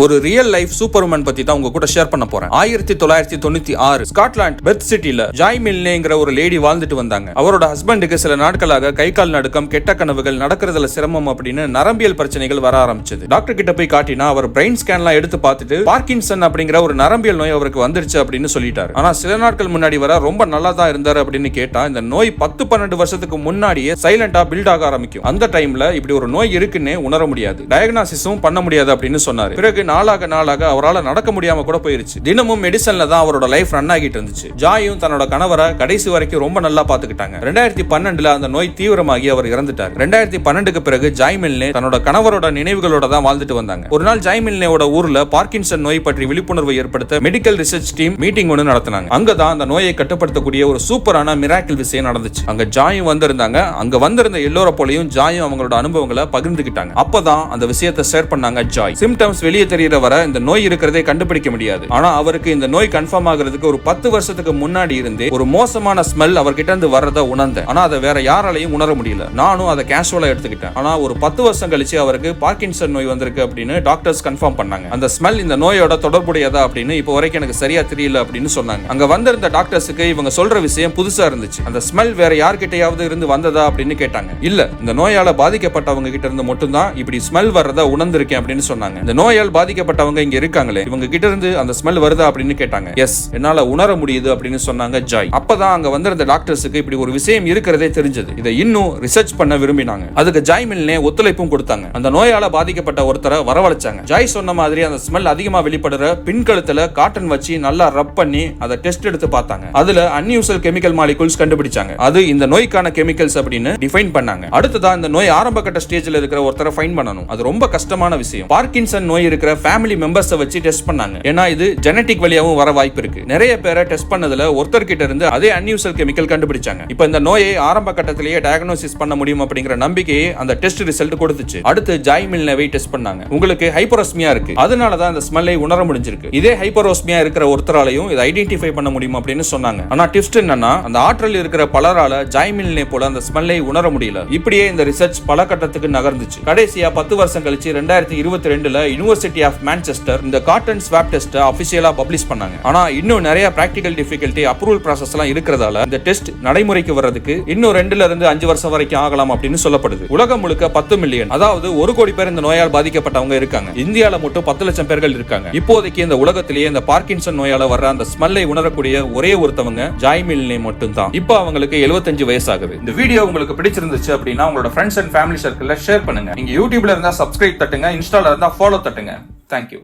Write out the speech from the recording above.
ஒரு real life Superman பத்தி தான் உங்க கூட ஷேர் பண்ண போறேன். 1996 ஸ்காட்லாந்து பெர்த் சிட்டில ஜாய் மில்னேங்கிற ஒரு லேடி வாழ்ந்துட்டு வந்தாங்க. அவரோட ஹஸ்பண்டுக்கு சில நாட்களாக கை கால் நடுக்கம், கெட்ட கனவுகள், நடக்கிறதுல சிரமம் அப்படின்னு நரம்பியல் பிரச்சனைகள் வர ஆரம்பிச்சது. டாக்டர் கிட்ட போய் காட்டினா அவர் பிரெயின் ஸ்கேன்லாம் எடுத்து பார்த்துட்டு பார்க்கின்சன் அப்படிங்கிற ஒரு நரம்பியல் நோய் அவருக்கு வந்துருச்சு அப்படின்னு சொல்லிட்டாரு. ஆனா சில நாட்கள் முன்னாடி வர ரொம்ப நல்லா தான் இருந்தாரு அப்படின்னு கேட்டா இந்த நோய் 10-12 வருஷத்துக்கு முன்னாடியே சைலண்டா பில்ட் ஆக ஆரம்பிக்கும். அந்த டைம்ல இப்படி ஒரு நோய் இருக்குன்னு உணர முடியாது, டயக்னாசிஸும் பண்ண முடியாது அப்படின்னு சொன்னாரு. பிறகு நாளாக அவரால் நடக்க முடியாம கூட போயிருச்சு. தினமும் மெடிசன்ல தான் அவரோட லைஃப் ரன் ஆகிட்டு இருந்துச்சு. ஜாயும் தன்னோட கணவரை கடைசி வரைக்கும் ரொம்ப நல்லா பாத்துக்கிட்டாங்க. 2012 அந்த நோய் தீவிரமாகி அவர் இறந்துட்டார். 2012க்கு பிறகு ஜாய் மில்னே தன்னோட கணவரோட நினைவுகளோட தான் வாழ்ந்துட்டு வந்தாங்க. ஒரு நாள் ஜாய் மில்னேவோட ஊர்ல பார்க்கின்சன் நோய் பற்றி விழிப்புணர்வை ஏற்படுத்த மெடிக்கல் ரிசர்ச் டீம் மீட்டிங் ஒன்று நடத்தினாங்க. அங்கதான் அந்த நோயை கட்டுப்படுத்தக்கூடிய ஒரு சூப்பரான மிராக்கிள் விஷயம் நடந்துச்சு. அங்க ஜாயும் வந்திருந்தாங்க. அங்க வந்திருந்த எல்லோர போலையும் ஜாயும் அவங்களோட அனுபவங்களை பகிர்ந்துக்கிட்டாங்க. அப்பதான் அந்த விஷயத்தை ஷேர் பண்ணாங்க ஜாய். சிம்டம்ஸ் வெளியே தெரியற வர இந்த நோய் இருக்கிறதே கண்டுபிடிக்க முடியாது. ஆனா அவருக்கு இந்த நோய் கன்ஃபார்ம் ஆகிறதுக்கு ஒரு 10 வருஷத்துக்கு முன்னாடி இருந்தே ஒரு மோசமான ஸ்மெல் அவர்கிட்ட இருந்து வரத உணர்ந்தேன். ஆனா அதை வேற யாராலையும் உணர முடியல. நானும் அதை கேஷுவலா எடுத்துக்கிட்டேன். ஆனா ஒரு 10 வருஷம் கழிச்சு அவருக்கு பார்க்கின்சன் நோய் வந்திருக்கு அப்படின்னு டாக்டர்ஸ் கன்ஃபார்ம் பண்ணாங்க. அந்த ஸ்மெல் இந்த நோயோட தொடர்புடையதா அப்படின்னு இப்போ வரைக்கும் எனக்கு சரியா தெரியல அப்படின்னு சொன்னாங்க. அங்க வந்திருந்த டாக்டர்ஸுக்கு இவங்க சொல்ற விஷயம் புதுசா இருந்துச்சு. அந்த ஸ்மெல் வேற யார்கிட்டயாவது இருந்து வந்ததா அப்படின்னு கேட்டாங்க. இல்ல, இந்த நோயால பாதிக்கப்பட்டவங்க கிட்ட இருந்து மட்டும்தான் இப்படி ஸ்மெல் வர்றதா உணர்ந்திருக்கேன் அப்படின்னு சொன்னாங்க. இந்த நோயால் பாதிக்கப்பட்டவங்க இங்க இருக்காங்களே, இவங்க கிட்ட இருந்து அந்த ஸ்மெல் வருதா அப்படின்னு கேட்டாங்க. எஸ், என்னால உணர முடியுது அப்படின்னு சொன்னாங்க ஜாய். அப்பதான் அங்க வந்திருந்த டாக்டர்ஸுக்கு இப்படி ஒரு விஷயம் இருக்கிறதே தெரிஞ்சது. இதை இன்னும் ரிசர்ச் பண்ண விரும்பினாங்க. அதுக்கு ஜாய் மில்னே ஒத்துழைப்பும் கொடுத்தாங்க. அந்த நோயால பாதிக்கப்பட்ட ஒருத்தரை வரவழைச்சாங்க. ஜாய் சொன்ன மாதிரி அந்த ஸ்மெல் அதிகமா வெளிப்படுற பின்கழுத்துல காட்டன் வச்சு நல்லா ரப் பண்ணி அதை டெஸ்ட் எடுத்து பார்த்தாங்க. அதுல அன்யூசுவல் கெமிக்கல் மாலிகுல்ஸ் கண்டுபிடிச்சாங்க. அது இந்த நோய்க்கான கெமிக்கல்ஸ் அப்படின்னு டிஃபைன் பண்ணாங்க. அடுத்ததா இந்த நோய் ஆரம்ப கட்ட ஸ்டேஜ்ல இருக்கிற ஒருத்தரை ஃபைண்ட் பண்ணணும். அது ரொம்ப கஷ்டமான விஷயம். பார்க்கின்சன் நோய் இருக்கிற ஃபேமிலி மெம்பர்ஸ் வச்சு டெஸ்ட் பண்ணாங்க. ஏன்னா இது ஜெனடிக் வழியாவும் வர வாய்ப்பு இருக்கு. நிறைய பேரை டெஸ்ட் பண்ணதுல ஒருத்தர் கிட்ட இருந்து அதே அன்யூசுவல் கெமிக்கல் கண்டுபிடிச்சாங்க. இப்போ இந்த நோயை ஆரம்ப கட்டத்திலேயே டயக்னோசிஸ் பண்ண முடியும் அப்படிங்கிற நம்பிக்கையை அந்த டெஸ்ட் ரிசல்ட் கொடுத்துச்சு. அடுத்து ஜாய் மில்னேவை டெஸ்ட் பண்ணாங்க. உங்களுக்கு ஹைப்பரோஸ்மியா இருக்கு, அதனால தான் அந்த ஸ்மெல்லை உணர முடிஞ்சிருக்கு. இதே ஹைப்பரோஸ்மியா இருக்கிற ஒருத்தராலையும் இதை ஐடென்டிஃபை பண்ண முடியும் அப்படின்னு சொன்னாங்க. ஆனா டிப்ஸ் என்னன்னா, அந்த ஆற்றல் இருக்கிற பலரால ஜாய் மில்னே போல அந்த ஸ்மெல்லை உணர முடியல. இப்படியே இந்த ரிசர்ச் பல கட்டத்துக்கு நகர்ந்துச்சு. கடைசியா 10 வருஷம் கழிச்சு 2022ல யுனிவர்சிட்டி ஆஃப் மான்செஸ்டர் இந்த காட்டன் ஸ்வாப் டெஸ்ட் ஆபீஷியலா பப்ளிஷ் பண்ணாங்க. ஆனா இன்னும் நிறைய பிராக்டிகல் டிஃபிகல்ட்டி, அப்ரூவல் ப்ராசஸ் எல்லாம் இருக்கிறதால இந்த டெஸ்ட் நடைமுறைக்கு வர்றதுக்கு இன்னும் 2 to 5 வருஷம் வரைக்கும் ஆகலாம் அப்படின்னு சொல்லப்படுது. உலகம் முழுக்க 10 மில்லியன், அதாவது 1 கோடி பேர் இந்த நோயால் பாதிக்கப்பட்டவங்க இருக்காங்க. இந்தியால மட்டும் 10 லட்சம் பேர்கள் இருக்காங்க. இப்போதைக்கு இந்த உலகத்திலேயே இந்த பார்க்கின்சன் நோயால வர்ற அந்த ஸ்மெல்லை உணரக்கூடிய ஒரே ஒருத்தவங்க ஜாய் மில்னே மட்டும் தான். இப்போ அவங்களுக்கு 75 வயசு ஆகுது. இந்த வீடியோ உங்களுக்கு பிடிச்சிருந்துச்சு அப்படின்னா உங்களோட ஃப்ரெண்ட்ஸ் அண்ட் ஃபேமிலி சர்க்கிள்ல ஷேர் பண்ணுங்க. நீங்க யூடியூப்ல இருந்தா சப்ஸ்கிரைப் தட்டுங்க, இன்ஸ்டால இருந்தா ஃபாலோ தட்டுங்க. தேங்க்யூ.